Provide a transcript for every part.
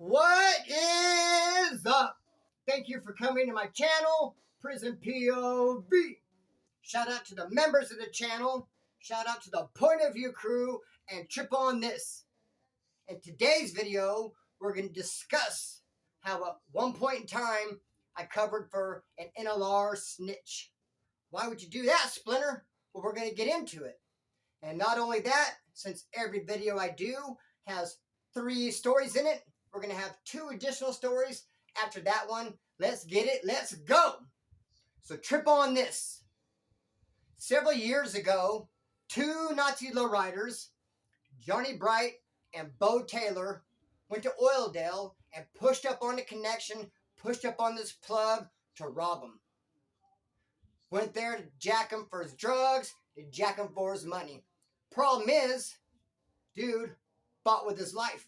What is up? Thank you for coming to my channel, Prison POV. Shout out to the members of the channel. Shout out to the Point of View crew and Trip on This. In today's video, we're going to discuss how at one point in time I covered for an NLR snitch. Why would you do that, Splinter? Well, we're going to get into it. And not only that, since every video I do has 3 stories in it, we're going to have 2 additional stories after that one. Let's get it. Let's go. So trip on this. Several years ago, 2 Nazi lowriders, Johnny Bright and Bo Taylor, went to Oildale and pushed up on the connection, pushed up on this plug to rob him. Went there to jack him for his drugs, to jack him for his money. Problem is, dude fought with his life.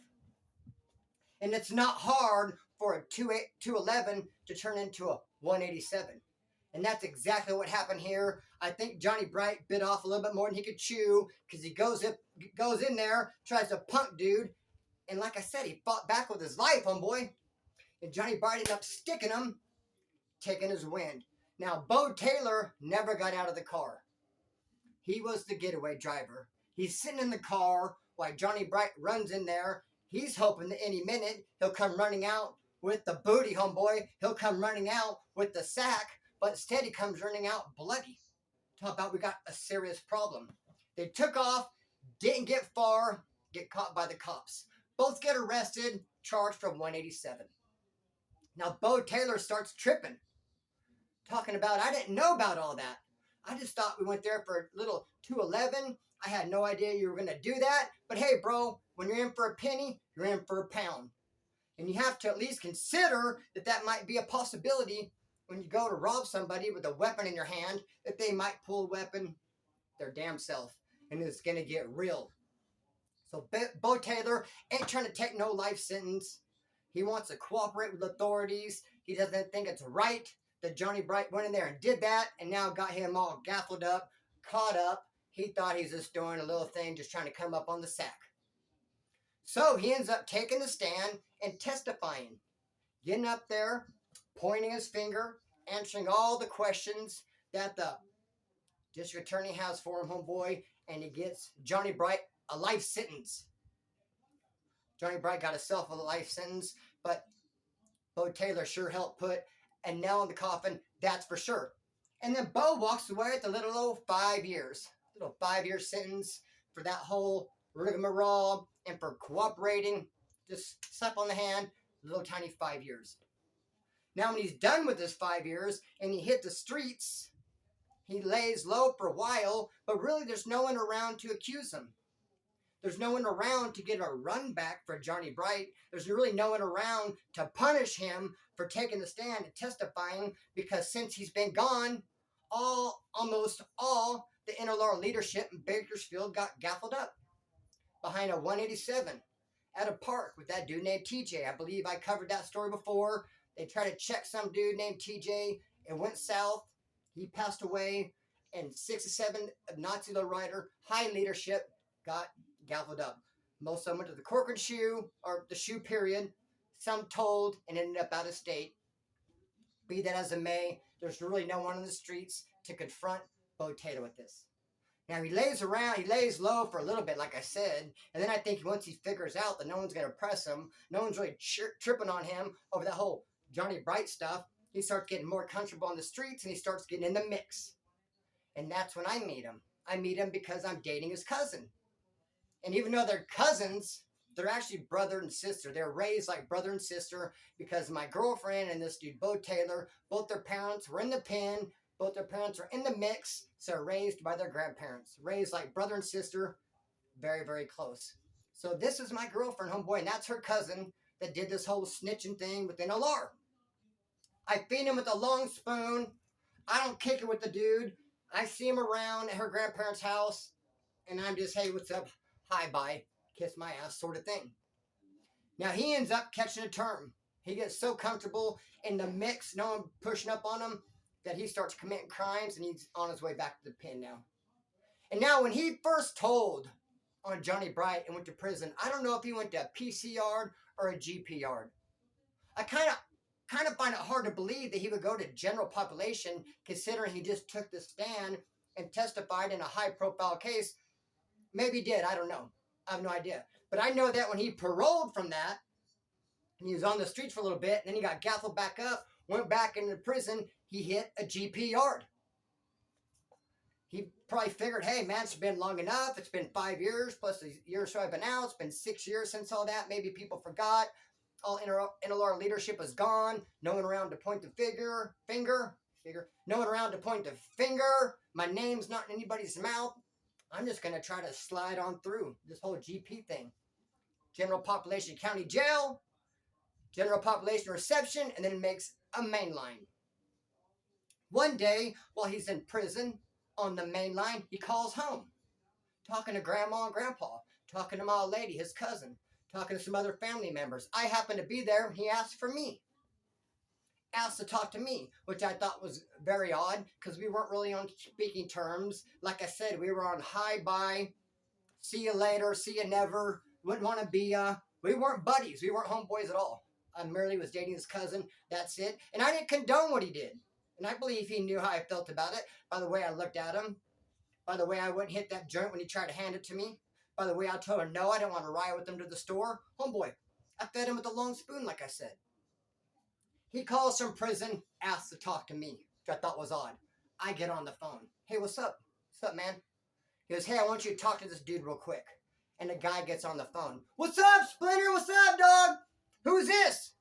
And it's not hard for a 211 to turn into a 187. And that's exactly what happened here. I think Johnny Bright bit off a little bit more than he could chew because he goes in there, tries to punk dude. And like I said, he fought back with his life, homeboy. And Johnny Bright ended up sticking him, taking his wind. Now, Bo Taylor never got out of the car. He was the getaway driver. He's sitting in the car while Johnny Bright runs in there. He's hoping that any minute he'll come running out with the booty, homeboy. He'll come running out with the sack, but instead he comes running out bloody. Talk about we got a serious problem. They took off, didn't get far, get caught by the cops. Both get arrested, charged for 187. Now Bo Taylor starts tripping. Talking about, I didn't know about all that. I just thought we went there for a little 211. I had no idea you were going to do that. But hey, bro, when you're in for a penny, you're in for a pound. And you have to at least consider that that might be a possibility when you go to rob somebody with a weapon in your hand, that they might pull a weapon their damn self. And it's going to get real. So Bo Taylor ain't trying to take no life sentence. He wants to cooperate with authorities. He doesn't think it's right that Johnny Bright went in there and did that and now got him all gaffled up, caught up. He thought he was just doing a little thing, just trying to come up on the sack. So he ends up taking the stand and testifying. Getting up there, pointing his finger, answering all the questions that the district attorney has for him, homeboy, and he gets Johnny Bright a life sentence. Johnny Bright got himself a life sentence, but Bo Taylor sure helped put a nail in the coffin, that's for sure. And then Bo walks away with a little old 5 years. Little 5-year sentence for that whole rigmarole and for cooperating. Just slap on the hand, little tiny 5 years. Now when he's done with his 5 years and he hit the streets, he lays low for a while, but really there's no one around to accuse him. There's no one around to get a run back for Johnny Bright. There's really no one around to punish him for taking the stand and testifying, because since he's been gone, almost all the NLR leadership in Bakersfield got gaffled up behind a 187 at a park with that dude named TJ. I believe I covered that story before. They tried to check some dude named TJ. It went south. He passed away, and 6 or 7 Nazi lowrider high leadership got gaffled up. Most of them went to the Corcoran shoe, or the shoe period. Some told and ended up out of state. Be that as it may, there's really no one on the streets to confront Bo Taylor with this. Now he lays low for a little bit, like I said, and then I think once he figures out that no one's going to press him, no one's really tripping on him over that whole Johnny Bright stuff, he starts getting more comfortable on the streets and he starts getting in the mix. And that's when I meet him. I meet him because I'm dating his cousin. And even though they're cousins, they're actually brother and sister. They're raised like brother and sister because my girlfriend and this dude, Bo Taylor, both their parents were in the pen. Both their parents are in the mix, so raised by their grandparents. Raised like brother and sister, very, very close. So this is my girlfriend, homeboy, and that's her cousin that did this whole snitching thing with NLR. I feed him with a long spoon. I don't kick it with the dude. I see him around at her grandparents' house, and I'm just, hey, what's up? Hi, bye. Kiss my ass sort of thing. Now, he ends up catching a term. He gets so comfortable in the mix, no one pushing up on him, that he starts committing crimes, and he's on his way back to the pen now. And now when he first told on Johnny Bright and went to prison. I don't know if he went to a PC yard or a GP yard. I kind of find it hard to believe that he would go to general population, considering he just took the stand and testified in a high-profile case. Maybe he did. I don't know. I have no idea. But I know that when he paroled from that, and he was on the streets for a little bit, and then he got gaffled back up, went back into prison, he hit a GP yard. He probably figured, hey, man, it's been long enough. It's been 5 years, plus a year or so I've been out. It's been 6 years since all that. Maybe people forgot. All NLR leadership is gone. No one around to point the finger. No one around to point the finger. My name's not in anybody's mouth. I'm just going to try to slide on through this whole GP thing. General population county jail, general population reception, and then makes a main line. One day, while he's in prison on the main line, he calls home, talking to grandma and grandpa, talking to my old lady, his cousin, talking to some other family members. I happened to be there. He asked for me. Asked to talk to me, which I thought was very odd because we weren't really on speaking terms. Like I said, we were on hi, bye, see you later, see you never, wouldn't want to be, we weren't buddies. We weren't homeboys at all. I merely was dating his cousin. That's it. And I didn't condone what he did. And I believe he knew how I felt about it by the way I looked at him, by the way I wouldn't hit that joint when he tried to hand it to me, by the way I told him no, I didn't want to ride with him to the store. Homeboy, I fed him with a long spoon, like I said. He calls from prison, asks to talk to me, which I thought was odd. I get on the phone. Hey, what's up? What's up, man? He goes, hey, I want you to talk to this dude real quick. And the guy gets on the phone. What's up, Splinter? What's up, dog? Who's this?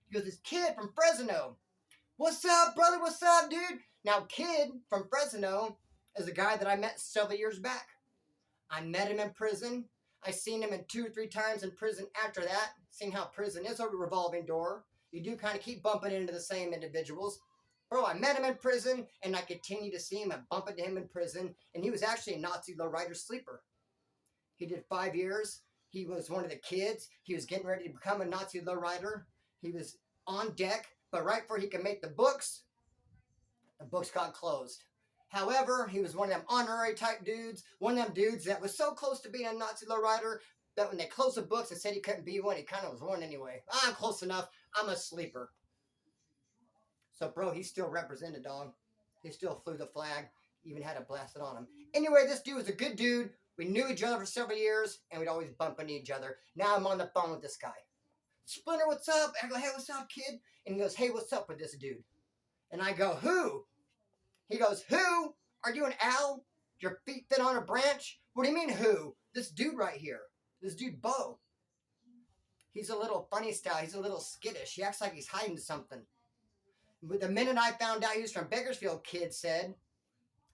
He goes, this kid from Fresno. What's up, brother? What's up, dude? Now, kid from Fresno is a guy that I met several years back. I met him in prison. I seen him in 2 or 3 times in prison after that. Seeing how prison is a revolving door. You do kind of keep bumping into the same individuals. Bro, I met him in prison, and I continue to see him and bump into him in prison. And he was actually a Nazi lowrider sleeper. He did 5 years. He was one of the kids. He was getting ready to become a Nazi lowrider. He was on deck, but right before he could make the books got closed. However, he was one of them honorary type dudes, one of them dudes that was so close to being a Nazi lowrider that when they closed the books and said he couldn't be one, he kind of was one anyway. I'm close enough. I'm a sleeper. So, bro, he still represented, dog. He still flew the flag, even had it blasted on him. Anyway, this dude was a good dude. We knew each other for several years, and we'd always bump into each other. Now I'm on the phone with this guy. Splinter, what's up? I go, hey, what's up, kid? And he goes, hey, what's up with this dude? And I go, who? He goes, who? Are you an owl? Your feet fit on a branch? What do you mean, who? This dude right here. This dude, Bo. He's a little funny style. He's a little skittish. He acts like he's hiding something. But the minute I found out he was from Bakersfield, kid said,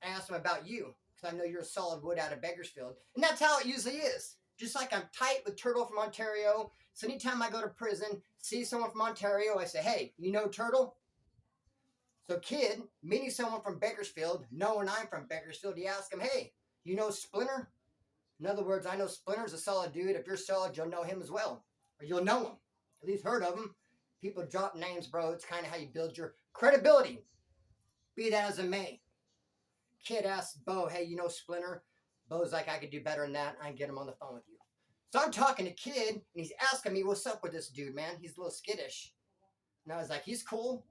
I asked him about you, because I know you're a solid wood out of Bakersfield. And that's how it usually is. Just like I'm tight with Turtle from Ontario. So anytime I go to prison, see someone from Ontario, I say, hey, you know Turtle? So kid, meeting someone from Bakersfield, knowing I'm from Bakersfield, you ask him, hey, you know Splinter? In other words, I know Splinter's a solid dude. If you're solid, you'll know him as well. Or you'll know him. At least heard of him. People drop names, bro. It's kind of how you build your credibility. Be that as it may. Kid asks Bo, hey, you know Splinter? Bo's like, I could do better than that. I can get him on the phone with you. So I'm talking to Kid, and he's asking me, what's up with this dude, man? He's a little skittish. And I was like, he's cool.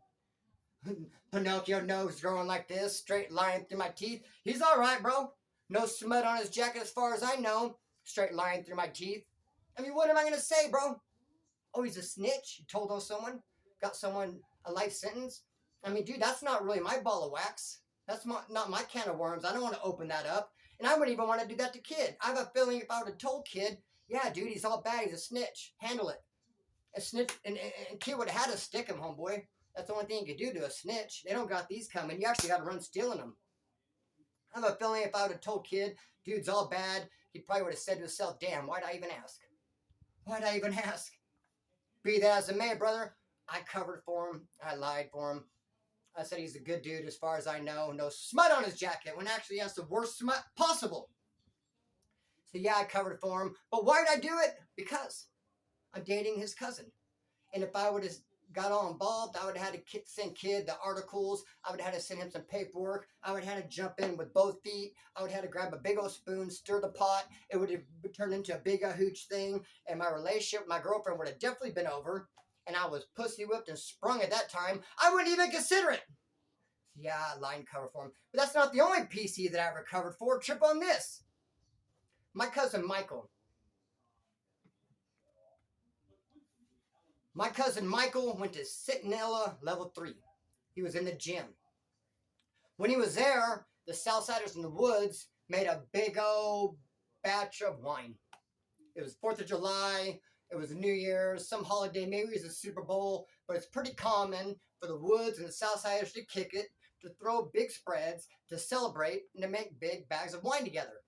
Pinocchio nose growing like this, straight line through my teeth. He's all right, bro. No smut on his jacket as far as I know. Straight line through my teeth. I mean, what am I going to say, bro? Oh, he's a snitch? You told on someone? Got someone a life sentence? I mean, dude, that's not really my ball of wax. That's not my can of worms. I don't want to open that up. And I wouldn't even want to do that to Kid. I have a feeling if I would have told Kid, yeah, dude, he's all bad. He's a snitch. Handle it. A snitch, and Kid would have had to stick him, homeboy. That's the only thing you could do to a snitch. They don't got these coming. You actually got to run stealing them. I have a feeling if I would have told Kid, dude's all bad, he probably would have said to himself, damn, why'd I even ask? Why'd I even ask? Be that as it may, brother, I covered for him. I lied for him. I said he's a good dude as far as I know. No smut on his jacket, when actually he has the worst smut possible. So yeah, I covered for him. But why did I do it? Because I'm dating his cousin. And if I would have got all involved. I would have had to send Kid the articles. I would have had to send him some paperwork. I would have had to jump in with both feet. I would have had to grab a big old spoon, stir the pot. It would have turned into a big hooch thing, and my relationship with my girlfriend would have definitely been over. And I was pussy whipped and sprung at that time. I wouldn't even consider it. Yeah, line cover for him. But that's not the only PC that I recovered for. Trip on this. My cousin Michael. My cousin Michael went to Centinela Level 3. He was in the gym. When he was there, the Southsiders in the woods made a big old batch of wine. It was 4th of July. It was New Year's, some holiday, maybe it was a Super Bowl, but it's pretty common for the woods and the Southsiders to kick it, to throw big spreads, to celebrate, and to make big bags of wine together.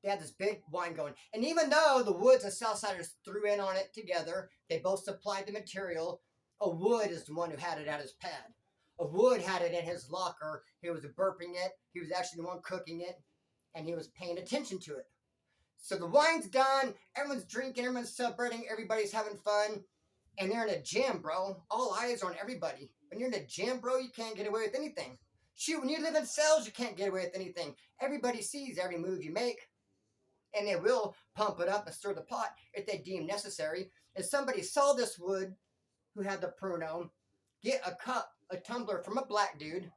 They had this big wine going. And even though the woods and Southsiders threw in on it together, they both supplied the material. A Wood is the one who had it at his pad. A Wood had it in his locker. He was burping it. He was actually the one cooking it. And he was paying attention to it. So the wine's done. Everyone's drinking. Everyone's celebrating. Everybody's having fun. And they're in a gym, bro. All eyes are on everybody. When you're in a gym, bro, you can't get away with anything. Shoot, when you live in cells, you can't get away with anything. Everybody sees every move you make. And they will pump it up and stir the pot if they deem necessary. And somebody saw this Wood, who had the Pruno, get a tumbler from a black dude,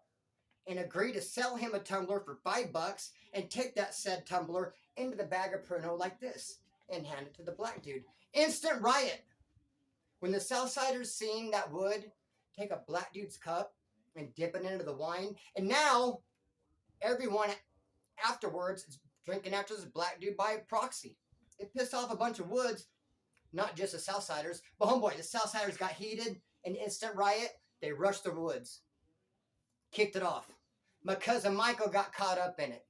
and agree to sell him a tumbler for $5 and take that said tumbler into the bag of Pruno like this and hand it to the black dude. Instant riot. When the Southsiders seen that Wood take a black dude's cup and dip it into the wine, and now everyone afterwards is drinking after this black dude by proxy. It pissed off a bunch of Woods, not just the Southsiders, but homeboy, the Southsiders got heated, an instant riot. They rushed the Woods, kicked it off. My cousin Michael got caught up in it,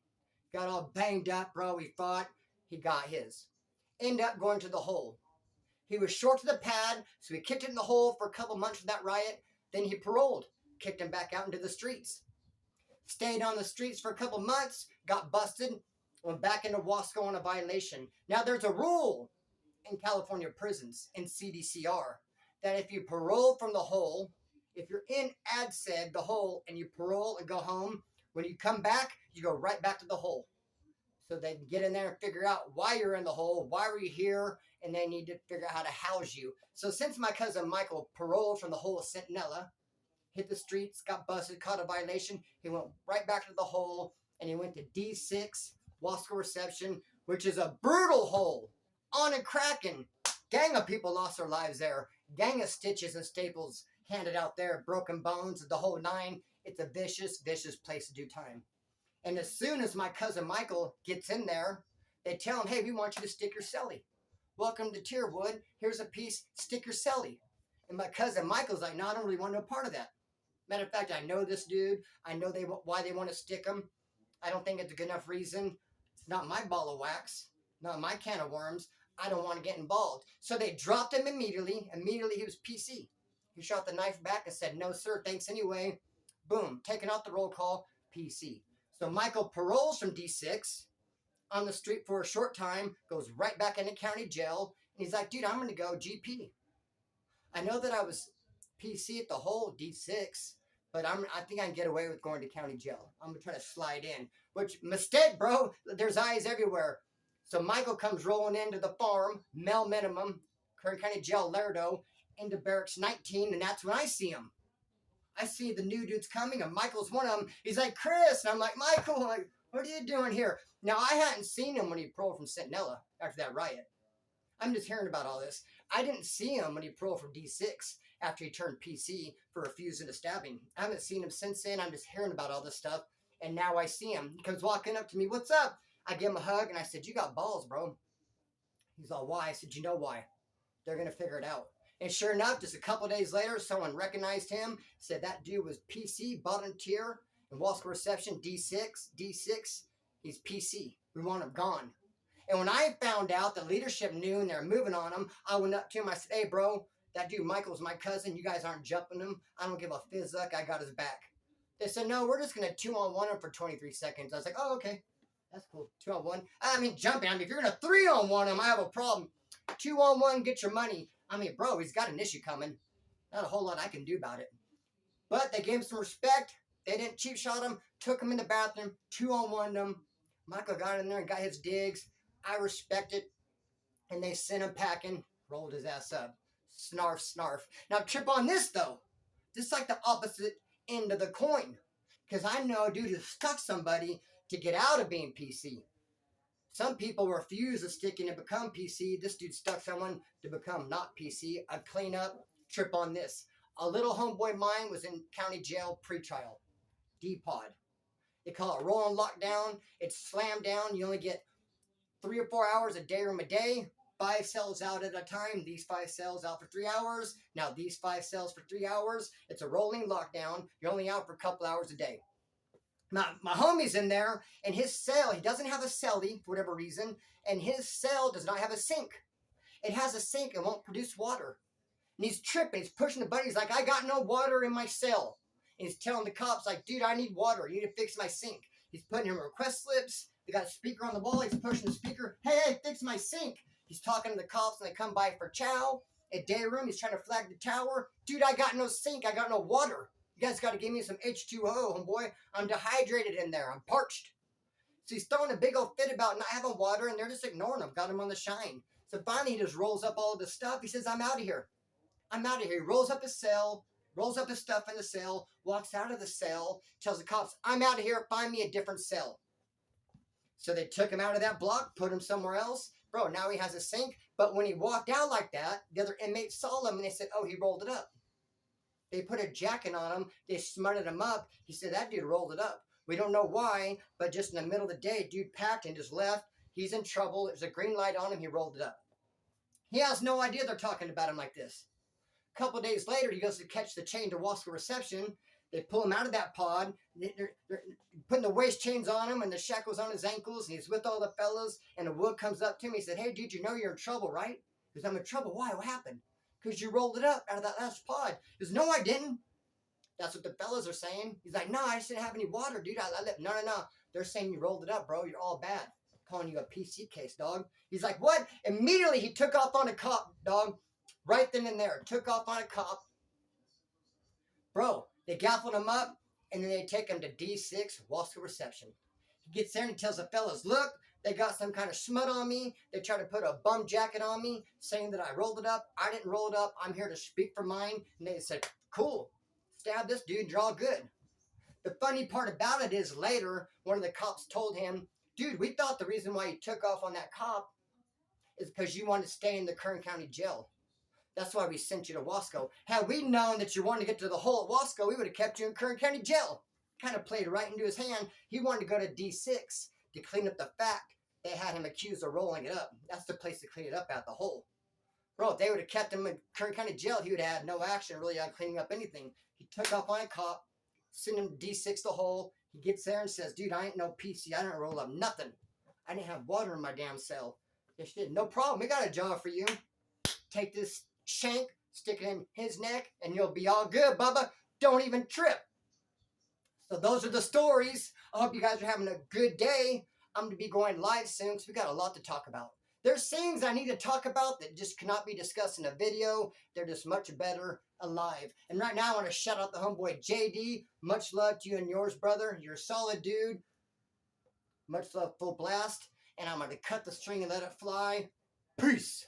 got all banged up, bro. He fought, he got his. Ended up going to the hole. He was short to the pad, so he kicked it in the hole for a couple months for that riot. Then he paroled, kicked him back out into the streets. Stayed on the streets for a couple months, got busted, went back into Wasco on a violation. Now there's a rule in California prisons, in CDCR, that if you parole from the hole, if you're in ADSEG, the hole, and you parole and go home, when you come back, you go right back to the hole. So they can get in there and figure out why you're in the hole, why were you here, and they need to figure out how to house you. So since my cousin Michael paroled from the hole of Centinela, hit the streets, got busted, caught a violation, he went right back to the hole, and he went to D6, Wasco Reception, which is a brutal hole, on and cracking. Gang of people lost their lives there. Gang of stitches and staples handed out there, broken bones, the whole nine. It's a vicious, vicious place to do time. And as soon as my cousin Michael gets in there, they tell him, hey, we want you to stick your celly. Welcome to Tierwood. Here's a piece, stick your celly. And my cousin Michael's like, no, I don't really want no part of that. Matter of fact, I know this dude. I know why they want to stick him. I don't think it's a good enough reason. It's not my ball of wax, not my can of worms. I don't want to get involved. So they dropped him immediately. Immediately, he was PC. He shot the knife back and said, no, sir, thanks anyway. Boom, taken off the roll call, PC. So Michael paroles from D6 on the street for a short time, goes right back into county jail, and he's like, dude, I'm going to go GP. I know that I was PC at the whole D6, but I think I can get away with going to county jail. I'm going to try to slide in. Which, mistake, bro. There's eyes everywhere. So Michael comes rolling into the farm, Mel Minimum, Kern County Jail, Laredo, into Barracks 19, and that's when I see him. I see the new dudes coming, and Michael's one of them. He's like, Chris, and I'm like, Michael, like, what are you doing here? Now, I hadn't seen him when he paroled from Centinela after that riot. I'm just hearing about all this. I didn't see him when he paroled from D6 after he turned PC for refusing to stab him. I haven't seen him since then. I'm just hearing about all this stuff, and now I see him. He comes walking up to me, what's up? I give him a hug, and I said, you got balls, bro. He's all, why? I said, you know why? They're going to figure it out. And sure enough, just a couple days later, someone recognized him, said that dude was PC, bottom tier, in Wasco Reception, D6, he's PC. We want him gone. And when I found out the leadership knew and they're moving on him, I went up to him, I said, hey, bro, that dude Michael's my cousin. You guys aren't jumping him. I don't give a fizzuck. I got his back. They said, no, we're just going to 2-on-1 him for 23 seconds. I was like, oh, okay. That's cool. 2-on-1. I mean, jumping. I mean, if you're going to 3-on-1 him, I have a problem. 2-on-1, get your money. I mean, bro, he's got an issue coming. Not a whole lot I can do about it. But they gave him some respect. They didn't cheap shot him. Took him in the bathroom. 2-on-1 him. Michael got in there and got his digs. I respect it. And they sent him packing. Rolled his ass up. Snarf, snarf. Now trip on this though. This is like the opposite end of the coin. Because I know a dude who stuck somebody to get out of being PC. Some people refuse to stick in and become PC. This dude stuck someone to become not PC. I clean up, trip on this. A little homeboy of mine was in county jail pre-trial. D-pod. They call it rolling lockdown. It's slammed down. You only get 3 or 4 hours a day room a day. 5 cells out at a time. These 5 cells out for 3 hours. Now these 5 cells for 3 hours. It's a rolling lockdown. You're only out for a couple hours a day. My homie's in there, and his cell, he doesn't have a cellie for whatever reason, and his cell does not have a sink. It has a sink and won't produce water. And he's tripping. He's pushing the button. He's like, I got no water in my cell. And he's telling the cops, like, dude, I need water. You need to fix my sink. He's putting in request slips. They got a speaker on the wall. He's pushing the speaker. Hey, fix my sink. He's talking to the cops, and they come by for chow. At day room, he's trying to flag the tower. Dude, I got no sink. I got no water. You guys got to give me some H2O, homeboy. I'm dehydrated in there. I'm parched. So he's throwing a big old fit about not having water, and they're just ignoring him. Got him on the shine. So finally, he just rolls up all of the stuff. He says, I'm out of here. I'm out of here. He rolls up his cell, rolls up his stuff in the cell, walks out of the cell, tells the cops, I'm out of here. Find me a different cell. So they took him out of that block, put him somewhere else. Bro, now he has a sink. But when he walked out like that, the other inmates saw him, and they said, oh, he rolled it up. They put a jacket on him. They smutted him up. He said, that dude rolled it up. We don't know why, but just in the middle of the day, dude packed and just left. He's in trouble. There's a green light on him. He rolled it up. He has no idea they're talking about him like this. A couple days later, he goes to catch the chain to Wasco reception. They pull him out of that pod. They're putting the waist chains on him and the shackles on his ankles. And he's with all the fellas. And the wood comes up to him. He said, hey, dude, you know you're in trouble, right? He goes, I'm in trouble. Why? What happened? Because you rolled it up out of that last pod. He goes, no, I didn't. That's what the fellas are saying. He's like, no, I just didn't have any water, dude. No. They're saying you rolled it up, bro. You're all bad. Calling you a PC case, dog. He's like, what? Immediately he took off on a cop, dog. Right then and there. Took off on a cop. Bro, they gaffled him up, and then they take him to D6 Wasco reception. He gets there and he tells the fellas, look, they got some kind of smut on me. They tried to put a bum jacket on me, saying that I rolled it up. I didn't roll it up. I'm here to speak for mine. And they said, cool. Stab this dude. You're all good. The funny part about it is later, one of the cops told him, dude, we thought the reason why you took off on that cop is because you wanted to stay in the Kern County jail. That's why we sent you to Wasco. Had we known that you wanted to get to the hole at Wasco, we would have kept you in Kern County jail. Kind of played right into his hand. He wanted to go to D6 to clean up the fact they had him accused of rolling it up. That's the place to clean it up at, the hole. Bro, if they would have kept him in Kern County jail, he would have had no action really on cleaning up anything. He took off on a cop, sent him to D6 the hole. He gets there and says, dude, I ain't no PC. I didn't roll up nothing. I didn't have water in my damn cell. Yes, you did. No problem. We got a job for you. Take this shank, stick it in his neck, and you'll be all good, Bubba. Don't even trip. So those are the stories. I hope you guys are having a good day. I'm going to be going live soon because we got a lot to talk about. There's things I need to talk about that just cannot be discussed in a video. They're just much better alive. And right now I want to shout out the homeboy JD. Much love to you and yours, brother. You're a solid dude. Much love, full blast. And I'm going to cut the string and let it fly. Peace.